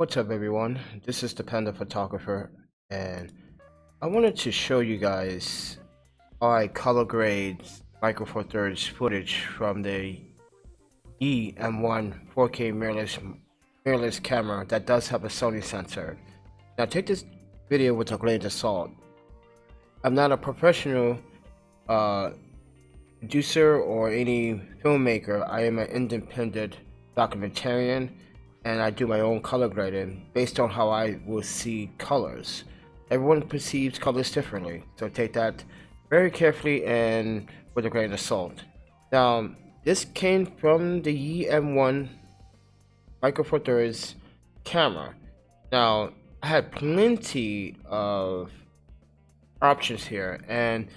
What's up everyone, this is the Panda Photographer and I wanted to show you guys how I color grade Micro Four Thirds footage from the EM1 4K mirrorless camera that does have a Sony sensor. Now take this video with a grain of salt. I'm not a professional producer or any filmmaker. I am an independent documentarian and I do my own color grading based on how I will see colors. Everyone perceives colors differently, so take that very carefully and with a grain of salt. Now, this came from the EM1 Micro Four Thirds camera. Now, I had plenty of options here, and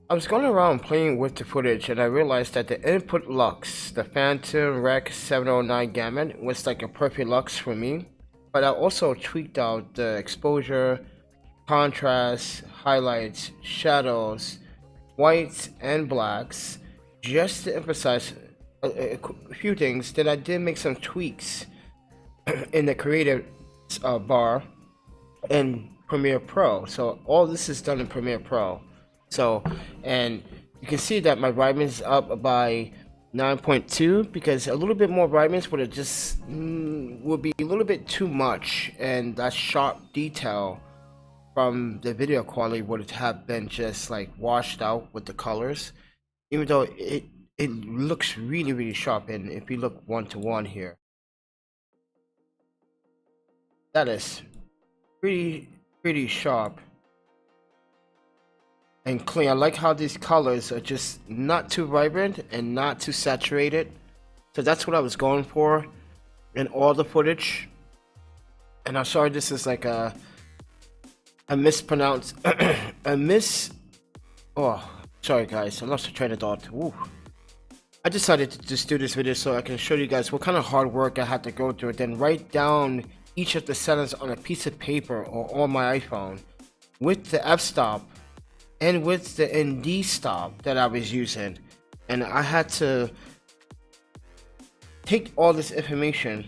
I was going around playing with the footage and I realized that the input lux, the Phantom Rec 709 gamut, was like a perfect lux for me. But I also tweaked out the exposure, contrast, highlights, shadows, whites and blacks just to emphasize a few things. Then I did make some tweaks in the creative bar in Premiere Pro. So all this is done in Premiere Pro. So, and you can see that my brightness is up by 9.2 because a little bit more brightness would have just would be a little bit too much, and that sharp detail from the video quality would have been just like washed out with the colors, even though it looks really sharp. And if you look 1-to-1 here, that is pretty sharp and clean. I like how these colors are just not too vibrant and not too saturated. So that's what I was going for in all the footage. And I'm sorry this is like a mispronounced oh, sorry guys, I lost the train of thought. Ooh. I decided to just do this video so I can show you guys what kind of hard work I had to go through, then write down each of the settings on a piece of paper or on my iPhone with the f-stop and with the ND stop that I was using. And I had to take all this information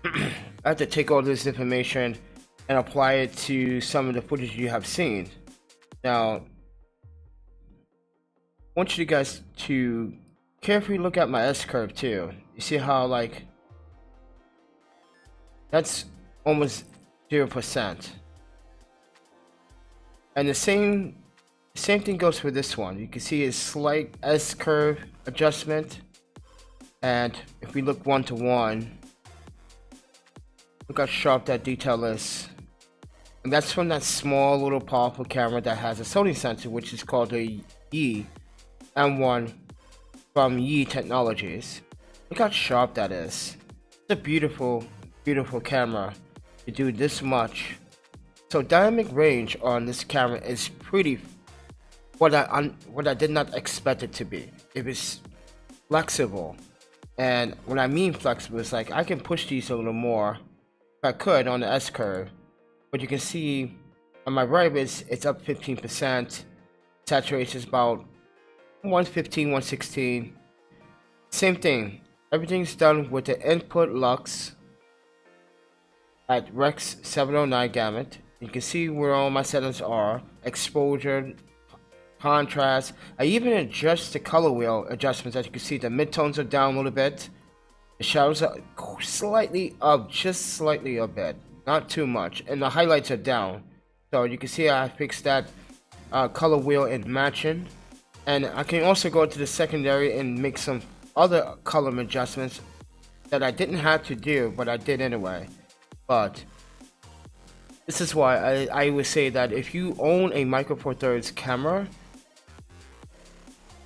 I had to take all this information and apply it to some of the footage you have seen. Now, I want you guys to carefully look at my S-curve too. You see how like that's almost 0%. And the same thing goes for this one. You can see a slight S-curve adjustment. And if we look 1-to-1, look how sharp that detail is. And that's from that small little powerful camera that has a Sony sensor, which is called the M1 from Yi Technologies. Look how sharp that is. It's a beautiful camera to do this much. So dynamic range on this camera is pretty what I did not expect it to be. It was flexible, and when I mean flexible, it's like I can push these a little more if I could on the S curve. But you can see on my brightness it's up 15%. Saturation is about 115, 116. Same thing. Everything's done with the input lux at Rex 709 gamut. You can see where all my settings are: exposure, contrast. I even adjust the color wheel adjustments. As you can see, the midtones are down a little bit, the shadows are slightly up, just slightly a bit, not too much, and the highlights are down. So you can see I fixed that color wheel and matching. And I can also go to the secondary and make some other color adjustments that I didn't have to do, but I did anyway. But this is why I would say that if you own a Micro Four Thirds camera,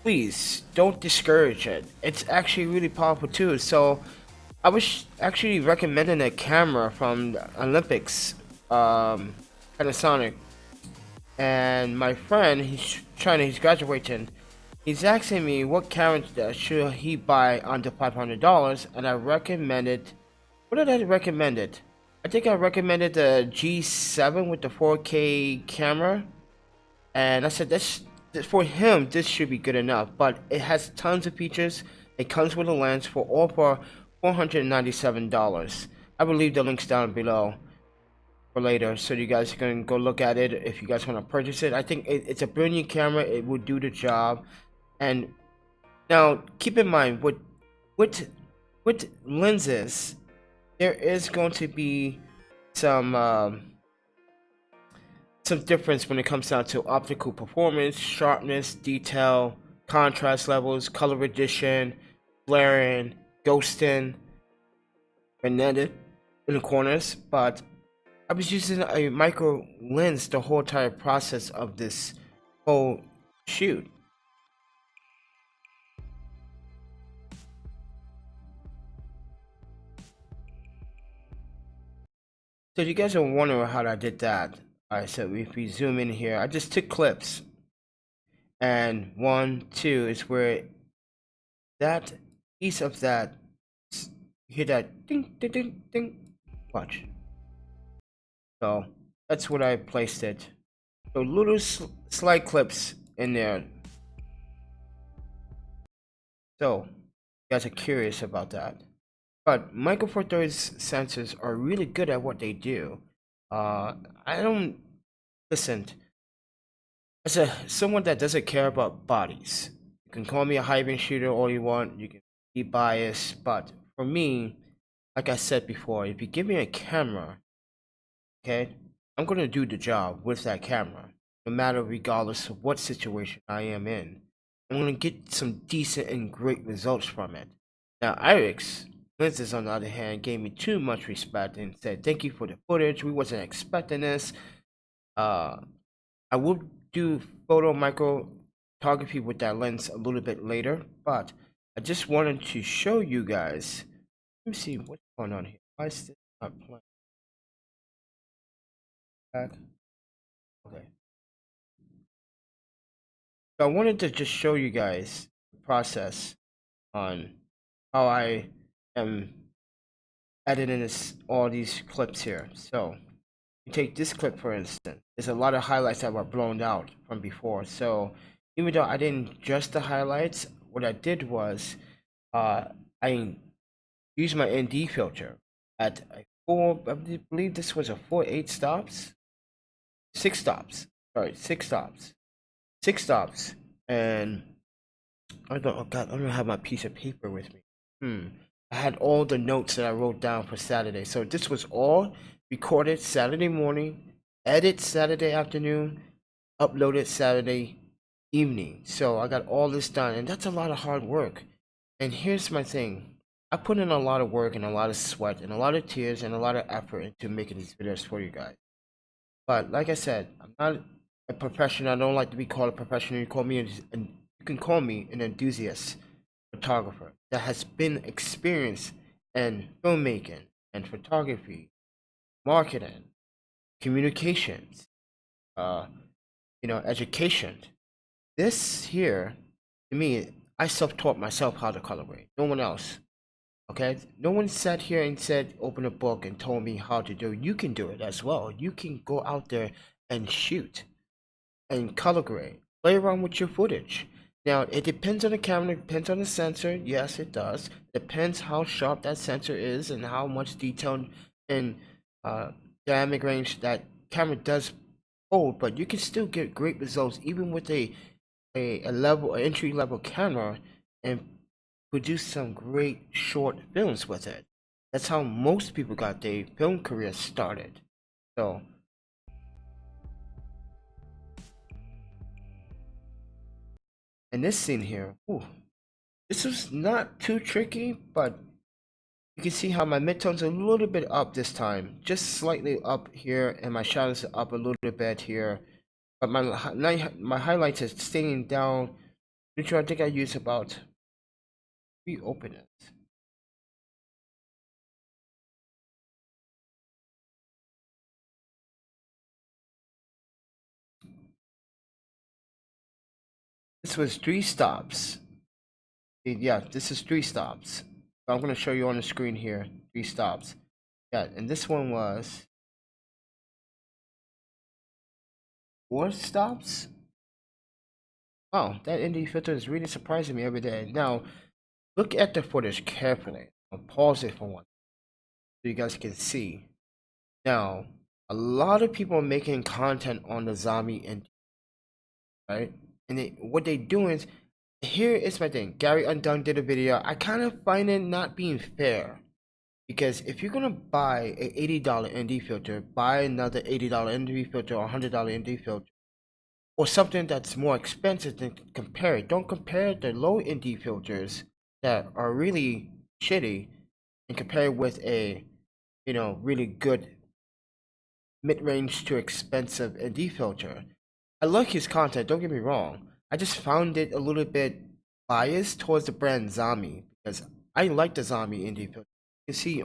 please don't discourage it. It's actually really powerful too. So I was actually recommending a camera from the Olympics, Panasonic, and my friend, he's graduating. He's asking me what camera should he buy under $500, and I recommended. What did I recommend it? I think I recommended the G7 with the 4K camera, and I said this for him this should be good enough. But it has tons of features. It comes with a lens for $497. I will leave the links down below for later, so you guys can go look at it if you guys want to purchase it. I think it's a brilliant camera. It will do the job. And now keep in mind with lenses, there is going to be some difference when it comes down to optical performance, sharpness, detail, contrast levels, color addition, flaring, ghosting, vignetted in the corners. But I was using a micro lens the whole entire process of this whole shoot. So you guys are wondering how I did that. Alright, so if we zoom in here, I just took clips. And 1, 2 is where that piece of that, you hear that ding, ding, ding, ding. Watch. So that's what I placed it. So little slide clips in there. So you guys are curious about that. But Micro Four Thirds sensors are really good at what they do. I don't listen. As someone that doesn't care about bodies, you can call me a high-end shooter all you want. You can be biased, but for me, like I said before, if you give me a camera, okay, I'm gonna do the job with that camera, no matter regardless of what situation I am in. I'm gonna get some decent and great results from it. Now, Irix lenses, on the other hand, gave me too much respect and said, "Thank you for the footage. We wasn't expecting this." I will do photo micro photography with that lens a little bit later, but I just wanted to show you guys. Let me see what's going on here. Why is this not playing? Back. Okay. So I wanted to just show you guys the process on how I am editing all these clips here. So you take this clip for instance. There's a lot of highlights that were blown out from before. So even though I didn't adjust the highlights, what I did was I used my ND filter at a 4. I believe this was a 4/8 stops. 6 stops. Sorry, 6 stops. 6 stops. And I don't. Oh God, I don't have my piece of paper with me. I had all the notes that I wrote down for Saturday. So this was all recorded Saturday morning, edited Saturday afternoon, uploaded Saturday evening. So I got all this done, and that's a lot of hard work. And here's my thing. I put in a lot of work and a lot of sweat and a lot of tears and a lot of effort into making these videos for you guys. But like I said, I'm not a professional. I don't like to be called a professional. You can call me an enthusiast photographer that has been experienced in filmmaking and photography, marketing, communications, education. This here, to me, I self-taught myself how to color grade. No one else. Okay? No one sat here and said, open a book and told me how to do it. You can do it as well. You can go out there and shoot and color grade. Play around with your footage. Now, it depends on the camera, it depends on the sensor. Yes, it does. Depends how sharp that sensor is and how much detail and dynamic range that camera does hold. But you can still get great results even with an entry level camera and produce some great short films with it. That's how most people got their film career started. So in this scene here, this was not too tricky, but you can see how my midtones are a little bit up this time, just slightly up here, and my shadows are up a little bit here. But my highlights are staying down. Which I think I use about 3 openings. This was 3 stops. Yeah, this is 3 stops. I'm going to show you on the screen here, 3 stops. Yeah, and this one was 4 stops. Wow, that ND filter is really surprising me every day. Now, look at the footage carefully. I'll pause it for one so you guys can see. Now, a lot of people are making content on the zombie and right, and what they do is, here is my thing. Gary Undone did a video. I kind of find it not being fair because if you're gonna buy a $80 ND filter, buy another $80 ND filter or $100 ND filter, or something that's more expensive, than compare it. Don't compare the low ND filters that are really shitty and compare it with a, really good mid-range to expensive ND filter. I like his content, don't get me wrong. I just found it a little bit biased towards the brand Zombie because I like the Zombie ND filter. You can see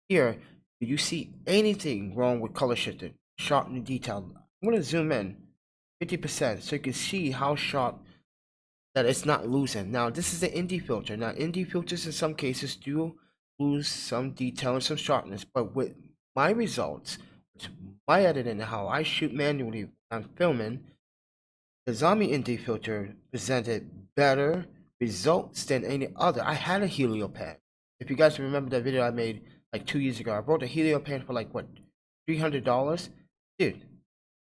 here, do you see anything wrong with color shifting, sharp and detail? I'm gonna zoom in 50% so you can see how sharp that it's not losing. Now this is the ND filter. Now ND filters in some cases do lose some detail and some sharpness, but with my results, my editing, how I shoot manually when I'm filming, the Zombie ND filter presented better results than any other. I had a helio pan. If you guys remember that video I made like 2 years ago, I bought a helio pan for like what, $300? Dude,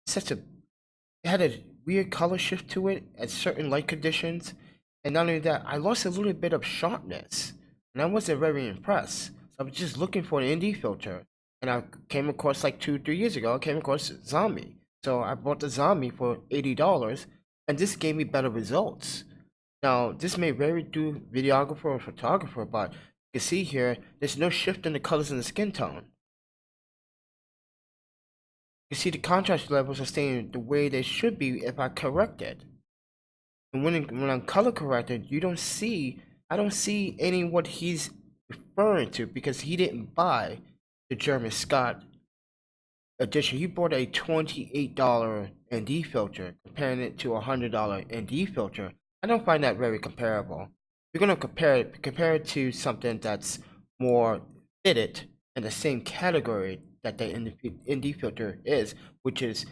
such a, it had a weird color shift to it at certain light conditions, and not only that, I lost a little bit of sharpness, and I wasn't very impressed. So I was just looking for an ND filter, and I came across like 2-3 years ago. I came across Zombie, so I bought the Zombie for $80, and this gave me better results. Now this may vary to videographer or photographer, but you can see here there's no shift in the colors in the skin tone. You see the contrast levels are staying the way they should be if I correct it. And when I'm color corrected, I don't see any what he's referring to because he didn't buy the German Scott edition. He bought a $28 ND filter, comparing it to a $100 ND filter. I don't find that very comparable. If you're gonna compare it to something that's more fitted in the same category that the ND filter is, which is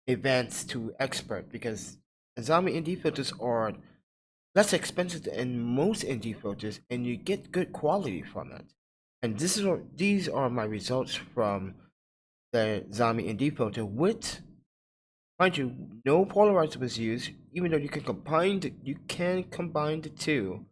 advanced to expert, because Zombie ND filters are less expensive than most ND filters, and you get good quality from it. And these are my results from the Zombie ND filter with, mind you, no polarizer was used, even though you can combine the two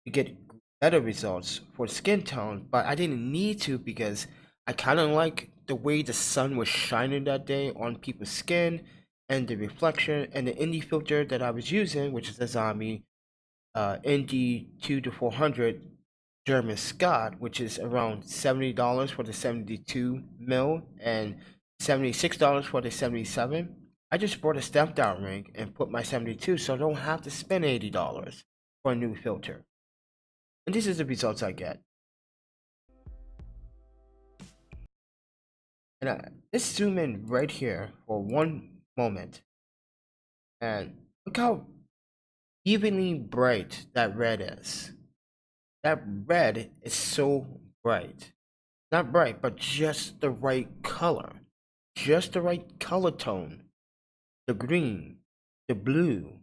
to get better results for skin tone, but I didn't need to because I kind of like the way the sun was shining that day on people's skin and the reflection, and the ND filter that I was using, which is the Zombie ND 2-400 German Scott, which is around $70 for the 72 mil and $76 for the 77. I just bought a stamped out ring and put my 72, so I don't have to spend $80 for a new filter. And this is the results I get. And let's zoom in right here for one moment. And look how evenly bright that red is. That red is so bright. Not bright, but just the right color. Just the right color tone. The green, the blue.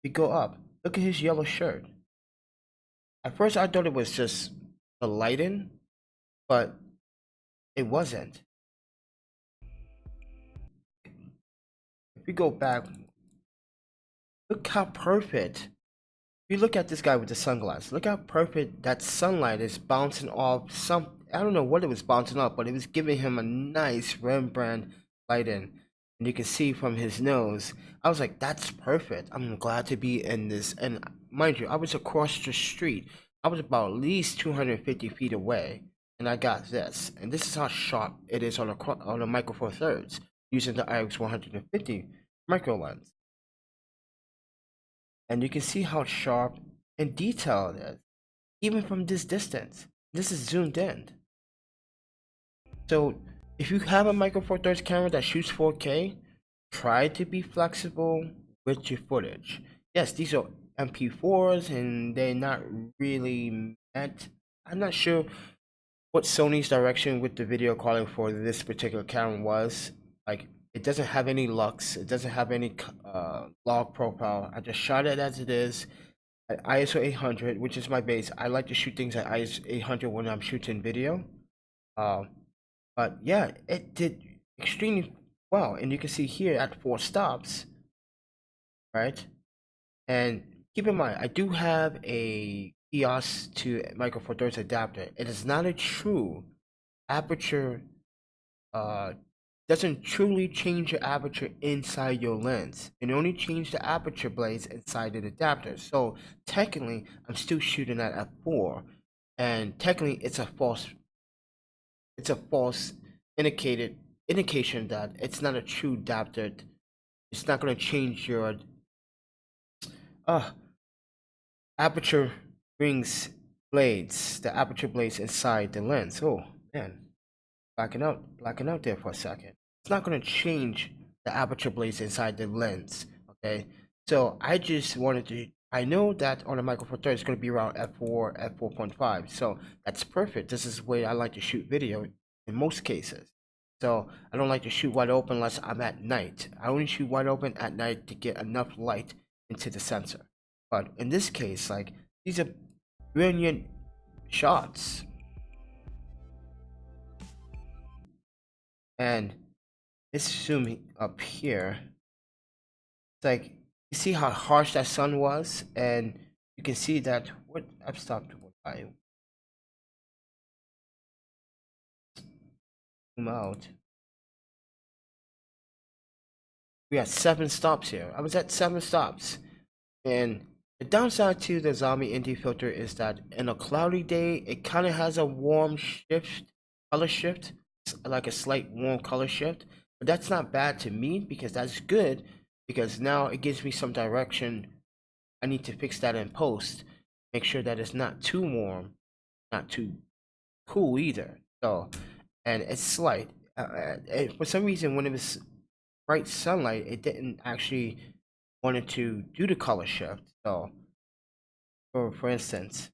We go up. Look at his yellow shirt. At first I thought it was just the lighting, but it wasn't. If we go back, look how perfect. If you look at this guy with the sunglasses, look how perfect that sunlight is bouncing off some, I don't know what it was bouncing off, but it was giving him a nice Rembrandt lighting. And you can see from his nose, I was like, that's perfect. I'm glad to be in this. And mind you, I was across the street. I was about at least 250 feet away, and I got this. And this is how sharp it is on a micro four thirds using the Irix 150 micro lens. And you can see how sharp and detailed it is, even from this distance. This is zoomed in. So if you have a micro four thirds camera that shoots 4K, try to be flexible with your footage. Yes, these are MP4s and they're not really meant. I'm not sure what Sony's direction with the video quality for this particular camera was. Like, it doesn't have any lux, it doesn't have any log profile. I just shot it as it is, at ISO 800, which is my base. I like to shoot things at ISO 800 when I'm shooting video. Um, but yeah, it did extremely well, and you can see here at 4 stops, right? And keep in mind, I do have a EOS to Micro Four Thirds adapter. It is not a true aperture. Uh, doesn't truly change your aperture inside your lens. It only change the aperture blades inside the adapter. So technically, I'm still shooting at f4, and technically, it's a false indication that it's not a true adapter. It's not going to change your uh aperture rings blades, the aperture blades inside the lens. Oh man, blacking out there for a second. It's not going to change the aperture blades inside the lens. Okay, so I just wanted to. I know that on a Micro Four Thirds it's going to be around f4, f4.5. So that's perfect. This is the way I like to shoot video in most cases. So I don't like to shoot wide open unless I'm at night. I only shoot wide open at night to get enough light into the sensor. But in this case, like, these are brilliant shots. And it's zooming up here. It's like, you see how harsh that sun was? And you can see that, what, I've stopped, I zoom out. We had 7 stops here. I was at 7 stops. And the downside to the Zombie ND filter is that in a cloudy day, it kind of has a warm shift, color shift, like a slight warm color shift. But that's not bad to me because that's good, because now it gives me some direction. I need to fix that in post, make sure that it's not too warm, not too cool either. So, and it's slight. For some reason, when it was bright sunlight, it didn't actually wanted to do the color shift. So, for instance,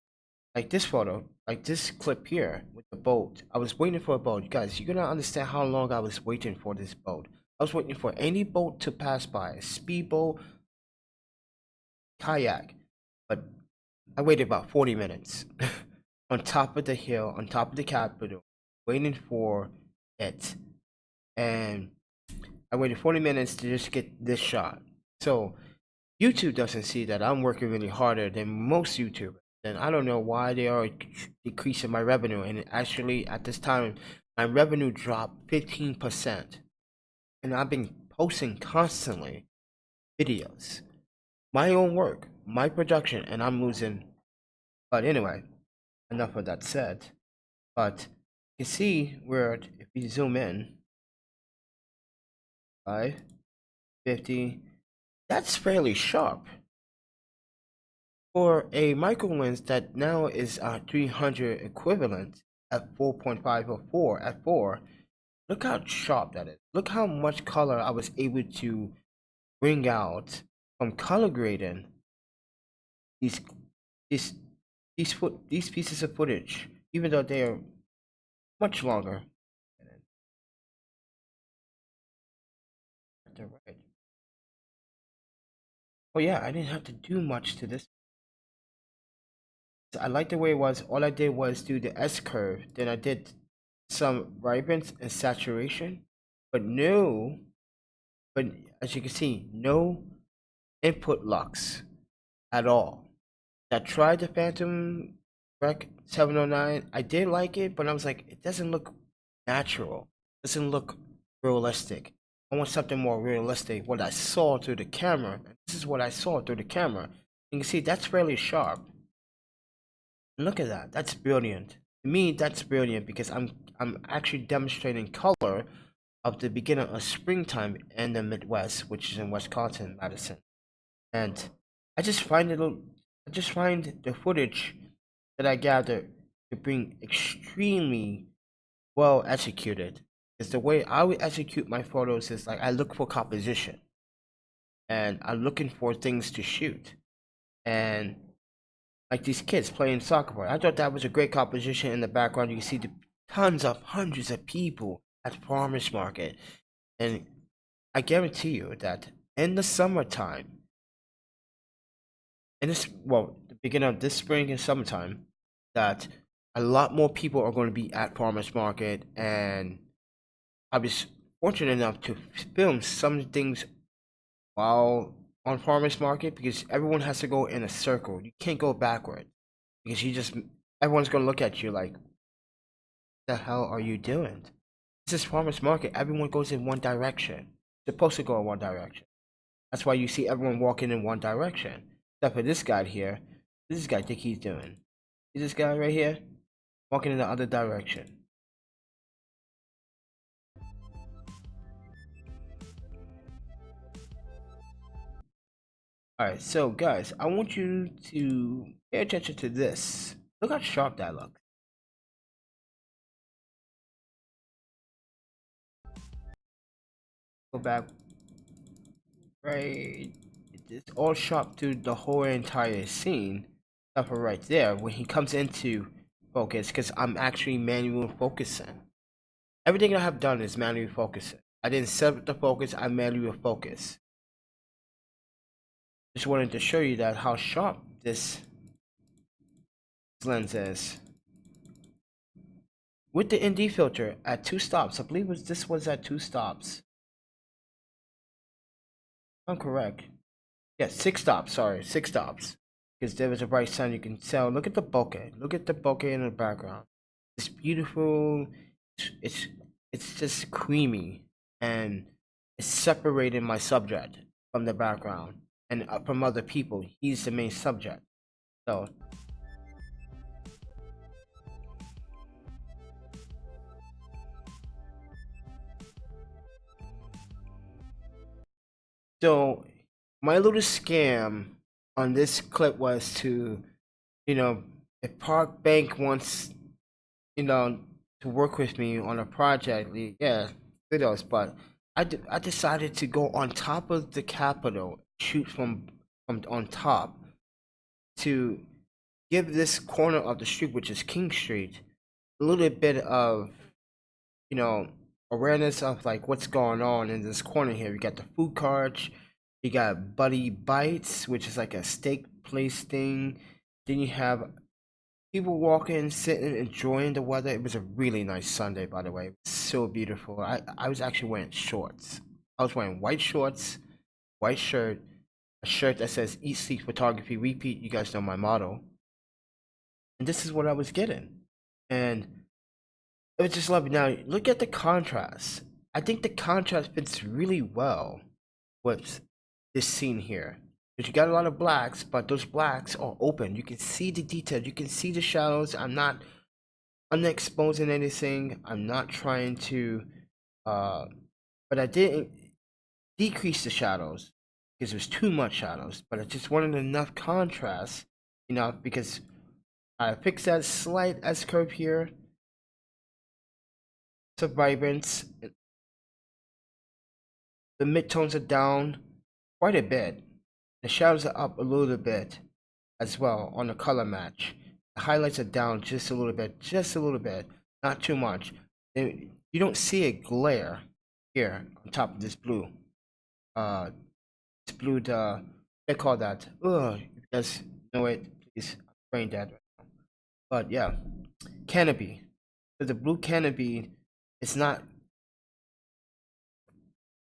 like this photo, like this clip here with the boat, I was waiting for a boat. You guys, you're gonna understand how long I was waiting for this boat. I was waiting for any boat to pass by, a speedboat, kayak, but I waited about 40 minutes on top of the hill, on top of the Capitol, waiting for it, and I waited 40 minutes to just get this shot. So YouTube doesn't see that I'm working really harder than most YouTubers, and I don't know why they are decreasing my revenue. And actually, at this time, my revenue dropped 15%, and I've been posting constantly videos, my own work, my production, and I'm losing. But anyway, enough of that said. But you can see where if we zoom in, 550, that's fairly sharp. For a micro lens that now is 300 equivalent at 4.5 or 4 at 4, look how sharp that is. Look how much color I was able to bring out from color grading these these these pieces of footage, even though they are much longer. Right. Oh yeah, I didn't have to do much to this. I like the way it was. All I did was do the S curve, then I did some vibrance and saturation, but no, but as you can see, no input lux at all. I tried the Phantom Rec 709. I did like it, but I was like, it doesn't look natural. It doesn't look realistic. I want something more realistic. What I saw through the camera. This is what I saw through the camera. You can see that's fairly sharp. Look at that. That's brilliant. To me, that's brilliant because I'm actually demonstrating color of the beginning of springtime in the Midwest, which is in Wisconsin, Madison. And I just find the footage that I gather to bring extremely well executed. Because the way I would execute my photos is like I look for composition and I'm looking for things to shoot. And like these kids playing soccer ball. I thought that was a great composition in the background. You can see the tons of hundreds of people at the farmers market. And I guarantee you that in the summertime, and it's, well, beginning of this spring and summertime, that a lot more people are going to be at farmers market, and I was fortunate enough to film some things while on farmers market, because everyone has to go in a circle. You can't go backward, because everyone's going to look at you like, what the hell are you doing? This is farmers market. Everyone goes in one direction. Supposed to go in one direction. That's why you see everyone walking in one direction. Except for this guy here. This guy think he's doing. See this guy right here? Walking in the other direction. Alright, so guys, I want you to pay attention to this. Look how sharp that looks. Go back. Right. It's all sharp to the whole entire scene. Except for right there, when he comes into focus, because I'm actually manual focusing. Everything I have done is manual focusing. I didn't set up the focus, I manual focus. Just wanted to show you that how sharp this lens is. With the ND filter at 2 stops, I believe this was at 2 stops. I'm correct. Yeah, 6 stops, sorry, 6 stops. Because there was a bright sun, you can tell. Look at the bokeh. Look at the bokeh in the background. It's beautiful. It's just creamy, and it's separating my subject from the background and from other people. He's the main subject. So my little scam on this clip was to, if Park Bank wants, to work with me on a project, yeah, kudos. But I decided to go on top of the Capitol, shoot from on top, to give this corner of the street, which is King Street, a little bit of, awareness of like what's going on in this corner here. We got the food carts, you got Buddy Bites, which is like a steak place thing. Then you have people walking, sitting, enjoying the weather. It was a really nice Sunday, by the way. It was so beautiful. I was actually wearing shorts. I was wearing white shorts, white shirt, a shirt that says Eat Sleep Photography Repeat. You guys know my motto. And this is what I was getting. And it was just lovely. Now, look at the contrast. I think the contrast fits really well with this scene here. Because you got a lot of blacks, but those blacks are open. You can see the detail. You can see the shadows. I'm not unexposing anything. I'm not trying to, but I didn't decrease the shadows because there's too much shadows. But I just wanted enough contrast, because I fixed that slight S curve here. Some vibrance. The midtones are down quite a bit. The shadows are up a little bit as well on the color match. The highlights are down just a little bit, not too much. You don't see a glare here on top of this blue. This blue, they call that. Ugh, you guys know it, please. I'm brain dead right now. But yeah, canopy. So the blue canopy, it's not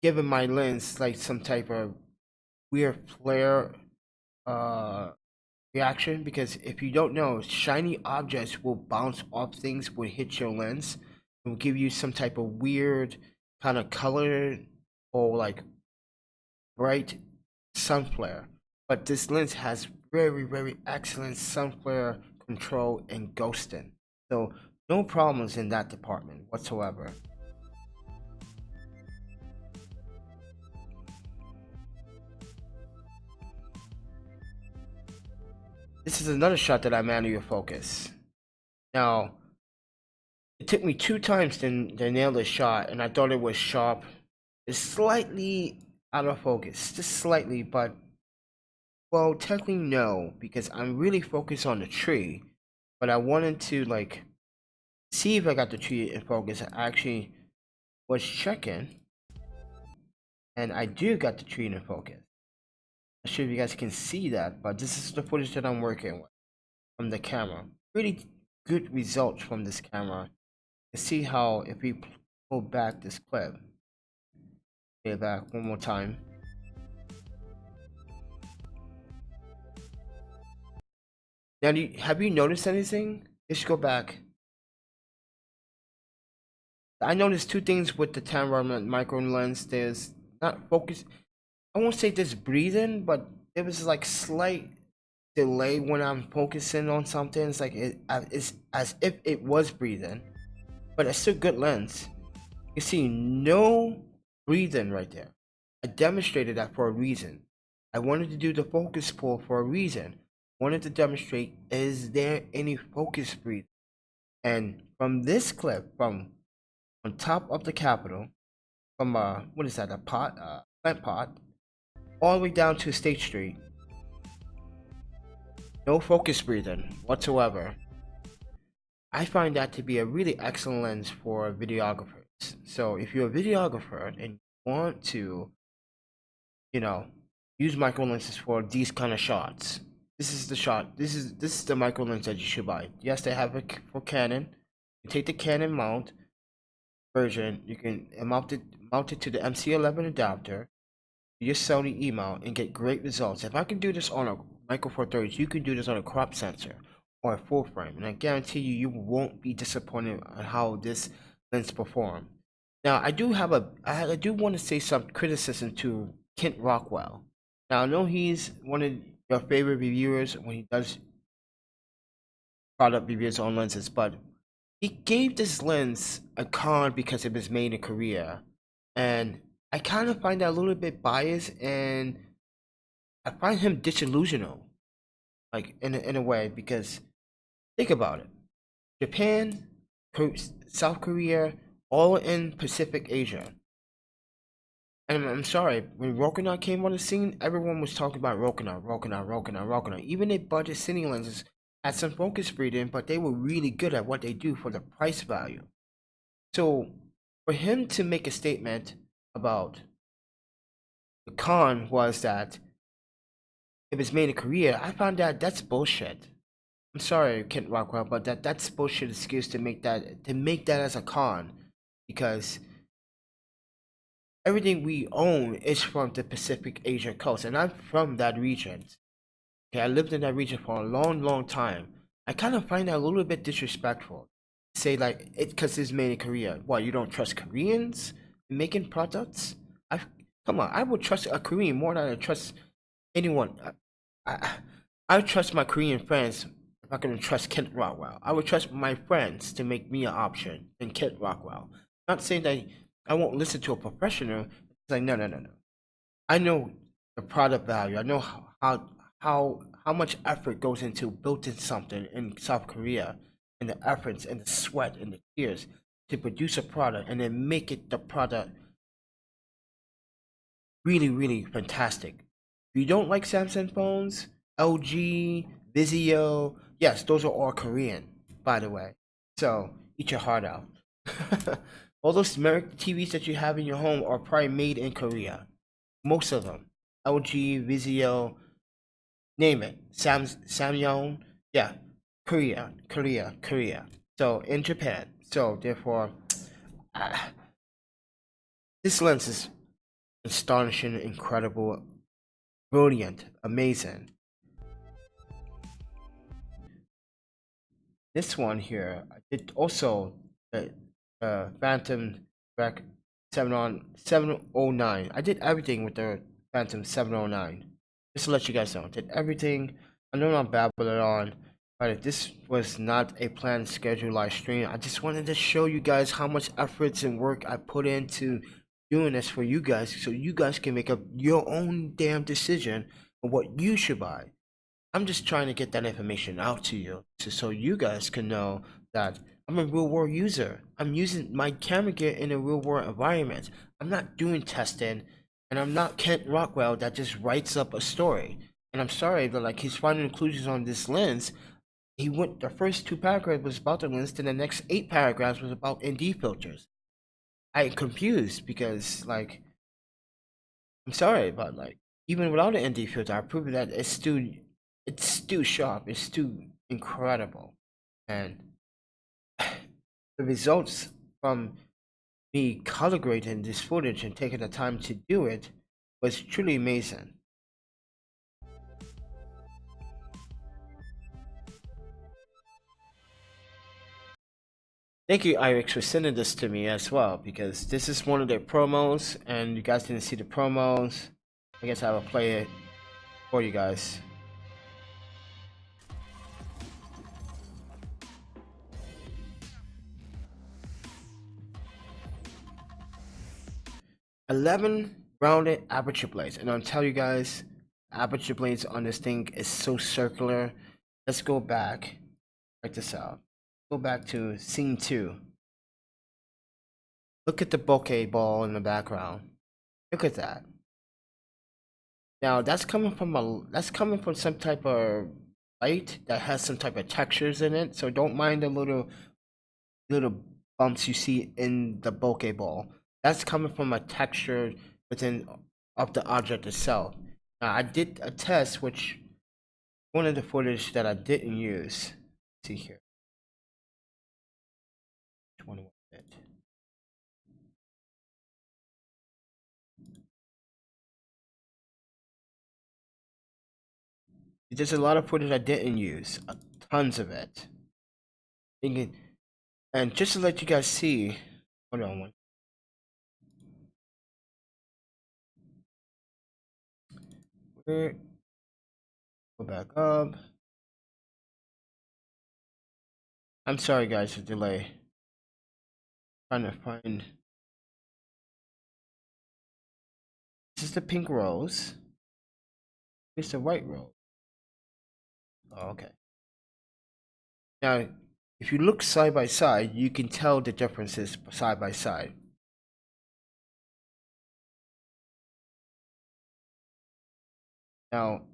giving my lens like some type of weird flare reaction, because if you don't know, shiny objects will bounce off things, will hit your lens, and will give you some type of weird kind of color or like bright sun flare. But this lens has very, very excellent sun flare control and ghosting, so no problems in that department whatsoever. This is another shot that I manually focus. Now, it took me 2 times to nail this shot, and I thought it was sharp. It's slightly out of focus, just slightly, but, well, technically no, because I'm really focused on the tree. But I wanted to, like, see if I got the tree in focus. I actually was checking, and I do got the tree in focus. I'm not sure if you guys can see that, but this is the footage that I'm working with. from the camera. Really good results from this camera. You see how if we pull back this clip, play it back one more time. Now, have you noticed anything? Let's go back. I noticed two things with the Pateron micro lens. There's not focus. I won't say there's breathing, but there was like slight delay when I'm focusing on something. It's like it's as if it was breathing, but it's still good lens. You see no breathing right there. I demonstrated that for a reason. I wanted to do the focus pull for a reason. Wanted to demonstrate, is there any focus breathing? And from this clip, from on top of the Capitol, from what is that, a plant pot, all the way down to State Street, no focus breathing whatsoever. I find that to be a really excellent lens for videographers. So if you're a videographer and you want to, use micro lenses for these kind of shots, this is the shot. This is the micro lens that you should buy. Yes, they have it for Canon. You take the Canon mount version. You can mount it to the MC11 adapter, your Sony E mount, and get great results. If I can do this on a Micro Four Thirds, you can do this on a crop sensor or a full frame, and I guarantee you, you won't be disappointed on how this lens performs. Now, I do want to say some criticism to Kent Rockwell. Now, I know he's one of your favorite reviewers when he does product reviews on lenses, but he gave this lens a con because it was made in Korea, and I kind of find that a little bit biased, and I find him disillusional, like in a way, because think about it: Japan, South Korea, all in Pacific Asia. And I'm sorry, when Rokinar came on the scene, everyone was talking about Rokinar. Even their budget cine lenses had some focus breathing, but they were really good at what they do for the price value. So for him to make a statement about the con was that it was made in Korea, I found that that's bullshit. I'm sorry, Kent Rockwell, but that's bullshit excuse to make that as a con, because everything we own is from the Pacific Asia coast, and I'm from that region. Okay, I lived in that region for a long time. I kind of find that a little bit disrespectful. Say like it because it's made in Korea. What, you don't trust Koreans making products? Come on, I would trust a Korean more than I trust anyone. I trust my Korean friends. I'm not gonna trust Kent Rockwell. I would trust my friends to make me an option than Kent Rockwell. Not saying that I won't listen to a professional. It's like no. I know the product value. I know how much effort goes into building something in South Korea, and the efforts and the sweat and the tears to produce a product and then make it the product really fantastic. If you don't like Samsung phones, LG, Vizio, yes, those are all Korean, by the way. So eat your heart out. All those American TVs that you have in your home are probably made in Korea. Most of them. LG, Vizio, name it. Samyang, yeah. Korea. So in Japan. So therefore, this lens is astonishing, incredible, brilliant, amazing. This one here, I did also the Phantom Rec 709. I did everything with the Phantom 709. Just to let you guys know, I did everything. I know I'm babbling on, but if this was not a planned scheduled live stream, I just wanted to show you guys how much efforts and work I put into doing this for you guys, so you guys can make up your own damn decision on what you should buy. I'm just trying to get that information out to you, so you guys can know that I'm a real world user. I'm using my camera gear in a real world environment. I'm not doing testing, and I'm not Kent Rockwell that just writes up a story. And I'm sorry, but like his final conclusions on this lens, the first 2 paragraphs was about the lens, then the next 8 paragraphs was about ND filters. I'm confused because like, I'm sorry, but like even without an ND filter, I proved that it's still sharp, it's still incredible. And the results from me color grading this footage and taking the time to do it was truly amazing. Thank you, Irix, for sending this to me as well, because this is one of their promos, and you guys didn't see the promos. I guess I will play it for you guys. "11 rounded aperture blades," and I'll tell you guys, aperture blades on this thing is so circular. Let's go back. Check this out. Go back to scene 2. Look at the bokeh ball in the background. Look at that. Now that's coming from some type of light that has some type of textures in it. So don't mind the little bumps you see in the bokeh ball. That's coming from a texture within of the object itself. Now I did a test, which one of the footage that I didn't use. Let's see here. 21 bit. There's a lot of footage I didn't use, tons of it. And just to let you guys see, hold on one. Go back up. I'm sorry guys for delay. Trying to find. This is the pink rose. Here's the white rose. Oh, okay. Now, if you look side by side, you can tell the differences side by side. Now,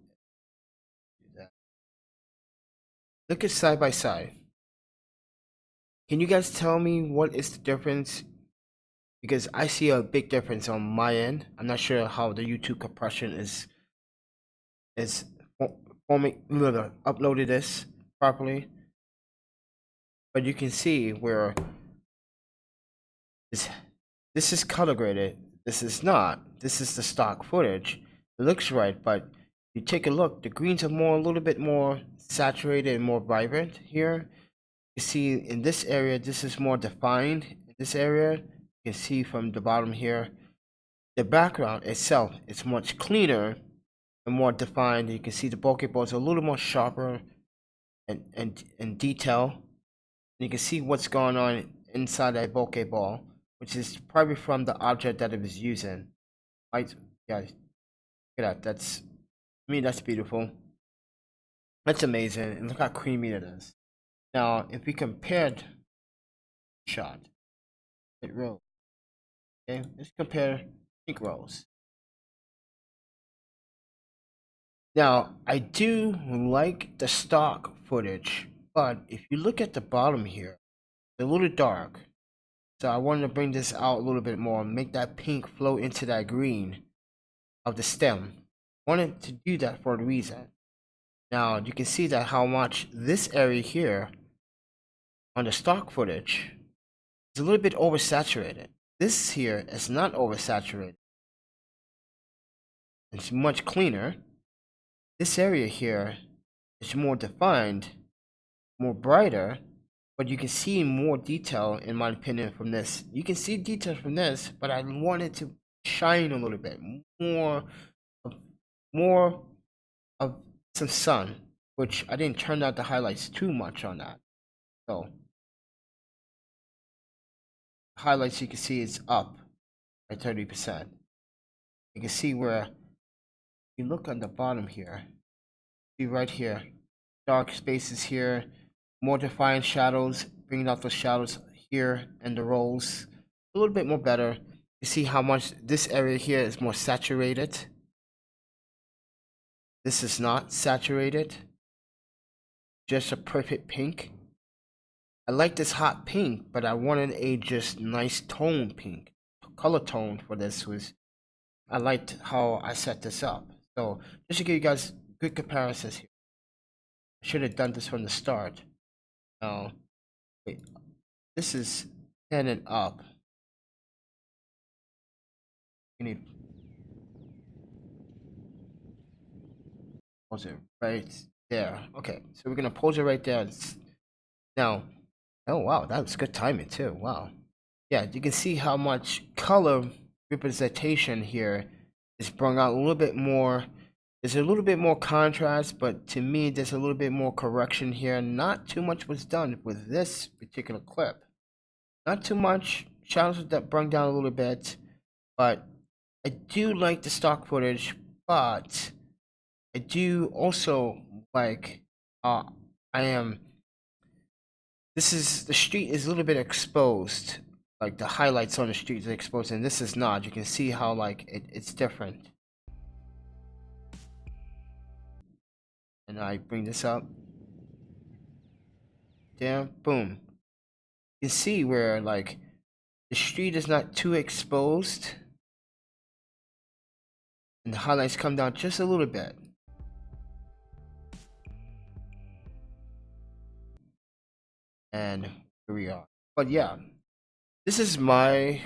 look at side by side. Can you guys tell me what is the difference? Because I see a big difference on my end. I'm not sure how the YouTube compression is uploaded this properly, but you can see where this is color graded. This is not. This is the stock footage. It looks right, but you take a look. The greens are a little bit more saturated and more vibrant here. You see in this area, this is more defined. In this area, you can see from the bottom here, the background itself is much cleaner and more defined. You can see the bokeh balls are a little more sharper and detail. And you can see what's going on inside that bokeh ball, which is probably from the object that it was using. Right? Yeah, look at that. That's, I mean, that's beautiful. That's amazing. And look how creamy it is. Now, if we compared shot, it rose. Okay, let's compare pink rose. Now, I do like the stock footage, but if you look at the bottom here, it's a little dark. So I wanted to bring this out a little bit more, make that pink flow into that green of the stem. Wanted to do that for a reason. Now you can see that how much this area here on the stock footage is a little bit oversaturated. This here is not oversaturated. It's much cleaner. This area here is more defined, more brighter, but you can see more detail in my opinion from this. You can see detail from this, but I wanted to shine a little bit more of some sun, which I didn't turn out the highlights too much on that. So highlights you can see is up by 30%. You can see where you look on the bottom here, see right here, dark spaces here, more defined shadows, bringing out the shadows here and the rolls a little bit more better. You see how much this area here is more saturated. This is not saturated, just a perfect pink. I like this hot pink, but I wanted a just nice tone pink. Color tone for this was, I liked how I set this up. So just to give you guys good comparisons here. I should have done this from the start. No, wait, this is 10 and up. You need to pause it right there. Okay, so we're gonna pause it right there. Now, oh wow, that was good timing too. Wow. Yeah, you can see how much color representation here is brought out a little bit more. There's a little bit more contrast, but to me, there's a little bit more correction here. Not too much was done with this particular clip. Not too much. Shadows that brought down a little bit, but I do like the stock footage, but I do also like, uh, I am, this is, the street is a little bit exposed. Like the highlights on the street is exposed, and this is not. You can see how like it's different. And I bring this up. There, boom. You can see where like the street is not too exposed, and the highlights come down just a little bit. And here we are. But yeah, this is my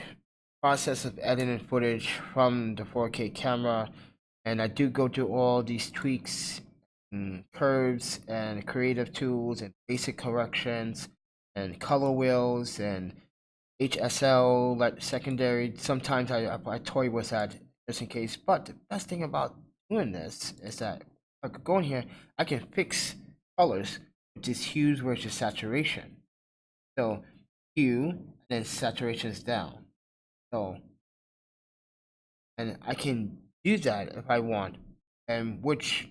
process of editing footage from the 4K camera, and I do go through all these tweaks and curves and creative tools and basic corrections and color wheels and HSL like secondary. Sometimes I toy with that just in case. But the best thing about doing this is that I could go in here, I can fix colors, which is hues versus saturation. So hue and then saturation is down. So, and I can do that if I want, and which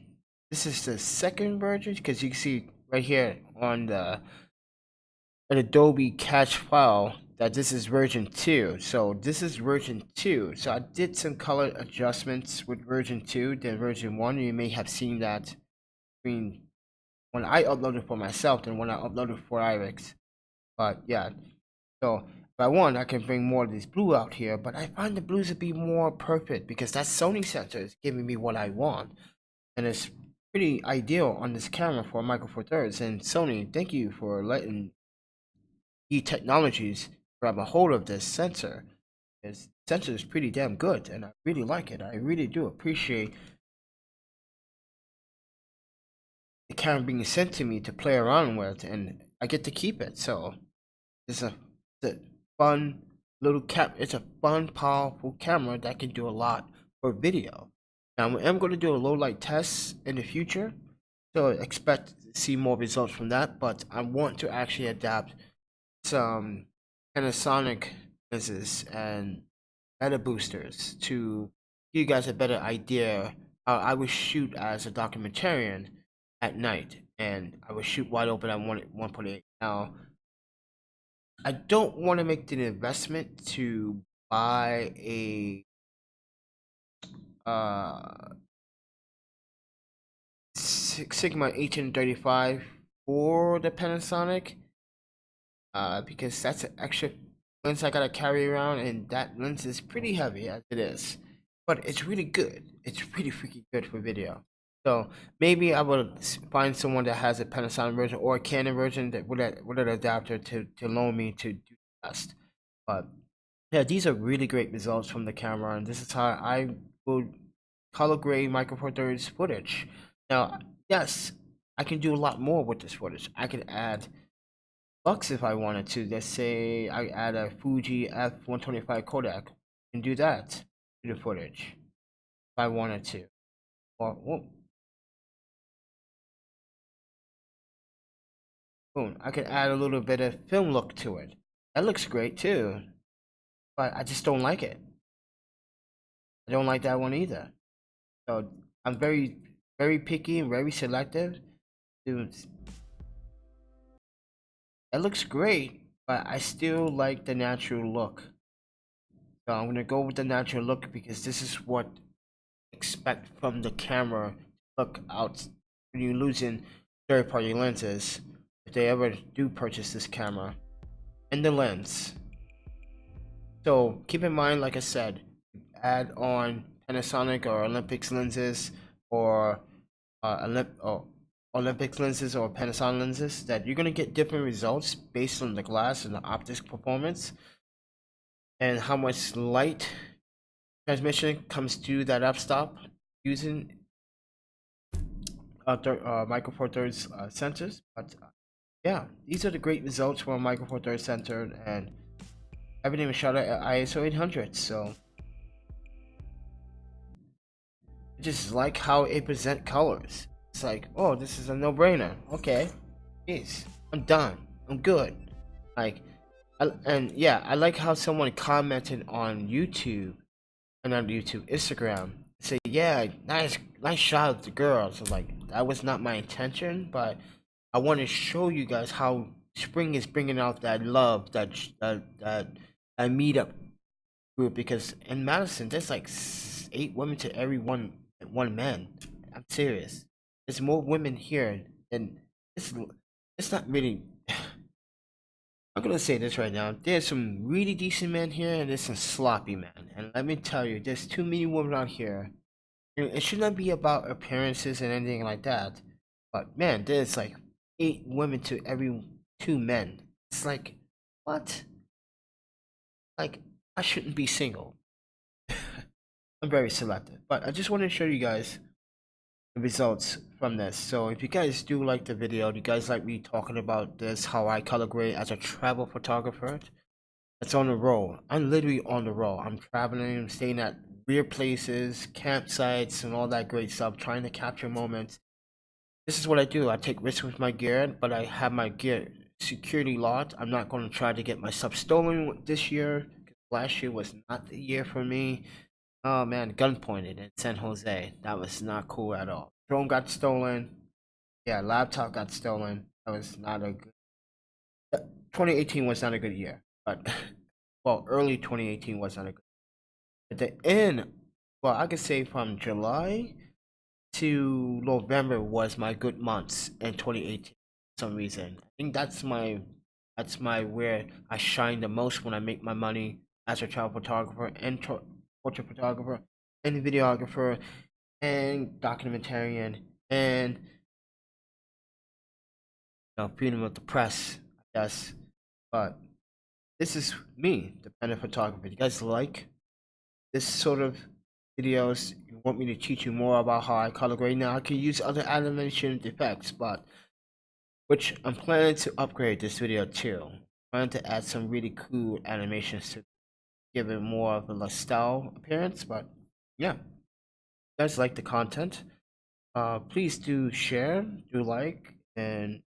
this is the second version because you can see right here on the an Adobe catch file that this is version 2. So this is version 2. So I did some color adjustments with version 2 than version 1. You may have seen that between when I uploaded for myself and when I uploaded for Irix. But yeah, so if I want, I can bring more of this blue out here, but I find the blues to be more perfect because that Sony sensor is giving me what I want. And it's pretty ideal on this camera for Micro Four Thirds. And Sony, thank you for letting technologies grab a hold of this sensor. This sensor is pretty damn good, and I really like it. I really do appreciate the camera being sent to me to play around with, and I get to keep it. So it's a fun little It's a fun, powerful camera that can do a lot for video. Now I'm going to do a low light test in the future, so expect to see more results from that. But I want to actually adapt some Panasonic lenses and meta boosters to give you guys a better idea. I would shoot as a documentarian at night, and I would shoot wide open at 1.8. Now, I don't want to make the investment to buy a uh, Sigma 1835 for the Panasonic, because that's an extra lens I gotta carry around, and that lens is pretty heavy as it is. But it's really good. It's really freaking good for video. So maybe I will find someone that has a Panasonic version or a Canon version that with an adapter to loan me to do the test. But yeah, these are really great results from the camera, and this is how I will color grade Micro Four Thirds footage. Now, yes, I can do a lot more with this footage. I can add bucks if I wanted to. Let's say I add a Fuji f125 Kodak. I can do that to the footage if I wanted to. Or boom, I can add a little bit of film look to it. That looks great too, but I just don't like it. I don't like that one either. So I'm very picky and very selective. Dude, that looks great, but I still like the natural look. So I'm gonna go with the natural look because this is what I expect from the camera look out when you're losing third-party lenses. If they ever do purchase this camera and the lens. So keep in mind, like I said, add on Panasonic or Olympus lenses or Olympic lenses or Panasonic lenses, that you're gonna get different results based on the glass and the optics performance and how much light transmission comes through that f-stop using Micro Four Thirds sensors. But yeah, these are the great results from Micro Four Thirds sensor, and everything was shot at ISO 800. So I just like how it present colors. It's like, oh, this is a no-brainer. Okay, jeez, I'm done. I'm good. Like, and yeah, I like how someone commented on YouTube and on YouTube, Instagram, say, yeah, nice shot of the girls. I'm like, that was not my intention, but I want to show you guys how spring is bringing out that love, that meetup group. Because in Madison, there's like 8 women to every one man. I'm serious. There's more women here, and it's it's not really. I'm gonna say this right now. There's some really decent men here, and there's some sloppy men. And let me tell you, there's too many women out here. It should not be about appearances and anything like that. But man, there's like 8 women to every 2 men. It's like, what? Like, I shouldn't be single. I'm very selective. But I just want to show you guys the results from this. So if you guys do like the video, you guys like me talking about this, how I color grade as a travel photographer, it's on the road. I'm literally on the road. I'm traveling, I'm staying at weird places, campsites, and all that great stuff, trying to capture moments. This is what I do. I take risks with my gear, but I have my gear security locked. I'm not going to try to get my stuff stolen this year. Last year was not the year for me. Oh man, gun pointed in San Jose. That was not cool at all. Drone got stolen. Yeah, laptop got stolen. That was not a good. 2018 was not a good year, but well, early 2018 was not a good. At the end, well, I could say from July to November was my good months in 2018 for some reason. I think that's my where I shine the most when I make my money as a travel photographer and portrait photographer and videographer and documentarian and freedom of the press, I guess. But this is me, the Panda Photographer. You guys like this sort of videos? You want me to teach you more about how I color grade? Now I can use other animation effects, but which I'm planning to upgrade this video too. I'm planning to add some really cool animations to give it more of a style appearance. But yeah, if you guys like the content, please do share, do like, and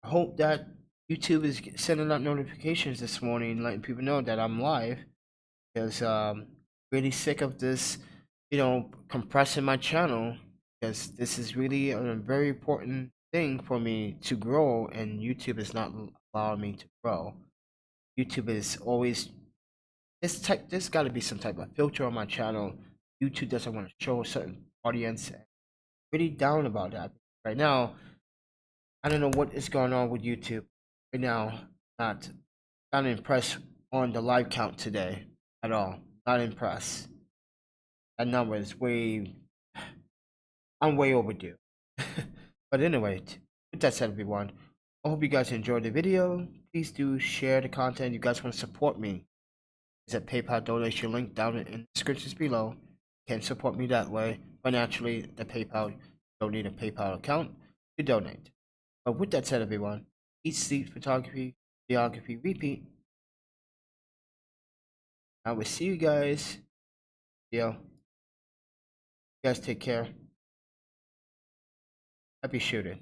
I hope that YouTube is sending out notifications this morning, letting people know that I'm live. Because really sick of this, compressing my channel. Because this is really a very important thing for me to grow, and YouTube is not allowing me to grow. YouTube is always there's got to be some type of filter on my channel. YouTube doesn't want to show a certain audience. Really down about that right now. I don't know what is going on with YouTube right now. Not not impressed on the live count today at all. Not impressed. That number is I'm way overdue. But anyway, with that said, everyone, I hope you guys enjoyed the video. Please do share the content. You guys want to support me? There's a PayPal donation link down in the descriptions below. You can support me that way financially. The PayPal, you don't need a PayPal account to donate. But with that said, everyone, eat, sleep, photography, videography, repeat. I will see you guys. You guys take care. Happy shooting.